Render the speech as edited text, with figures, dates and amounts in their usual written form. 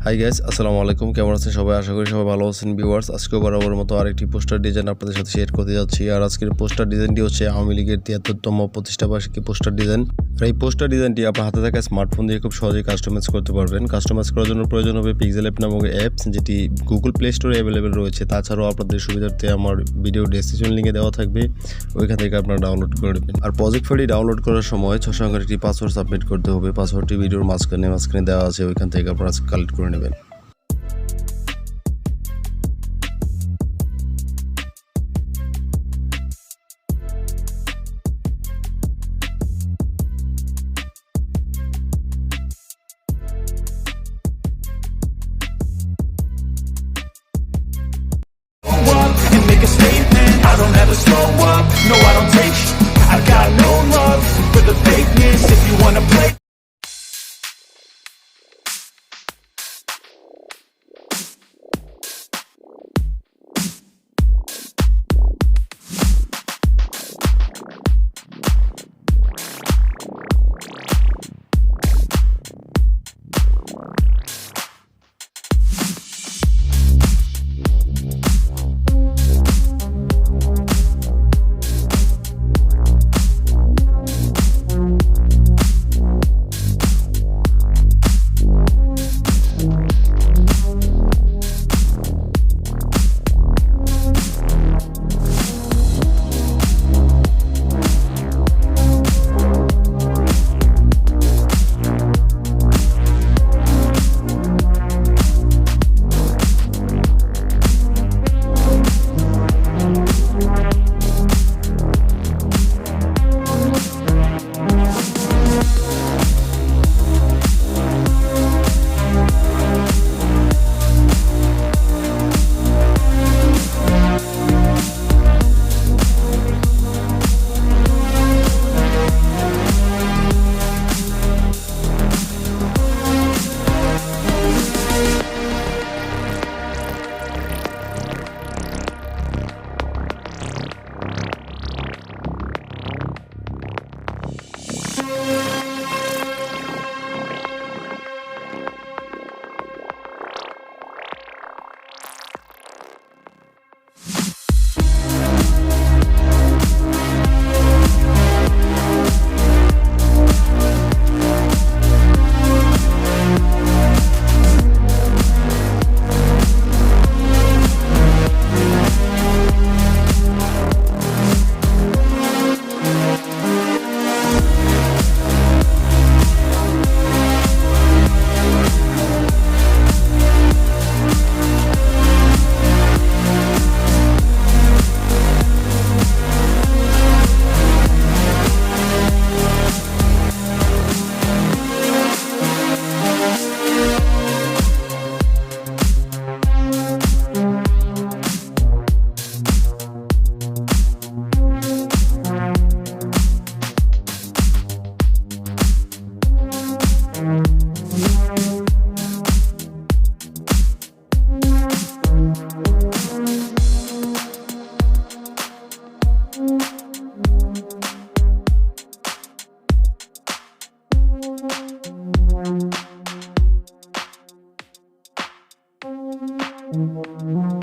Hi guys, আসসালামু আলাইকুম। কেমন আছেন সবাই? আশা করি সবাই ভালো আছেন। ভিউয়ার্স, আজকেও বরাবর মতো আরেকটি পোস্টার ডিজাইন আপনাদের সাথে শেয়ার করতে যাচ্ছি। আর আজকের পোস্টার ডিজাইনটি হচ্ছে আওয়ামী লীগের ৭৩তম প্রতিষ্ঠাবার্ষিকী পোস্টার ডিজাইন। আর এই পোস্টার ডিজাইনটি আপনার হাতে থাকা স্মার্টফোন দিয়ে খুব সহজেই কাস্টমাইজ করতে পারবেন। কাস্টমাইজ করার জন্য প্রয়োজন হবে PixelLab নামক অ্যাপস, যেটি গুগল প্লে স্টোরে অ্যাভেলেবেল রয়েছে। তাছাড়াও আপনাদের সুবিধার্থে আমার ভিডিও ডেসক্রিপশন লিঙ্কে দেওয়া থাকবে, ওইখান থেকে আপনারা ডাউনলোড করে নেবেন। আর প্রজেক্ট ফাইলটি ডাউনলোড করার সময় 6 সংখ্যার একটি পাসওয়ার্ড সাবমিট করতে হবে। পাসওয়ার্ডটি ভিডিওর মাঝখানে দেওয়া আছে, ওইখান থেকে আপনারা কালেক্ট করে নেবেন। And make a statement, I don't ever slow up, no I don't take sh**. I got no love for the fakeness. If you wanna play Thank you.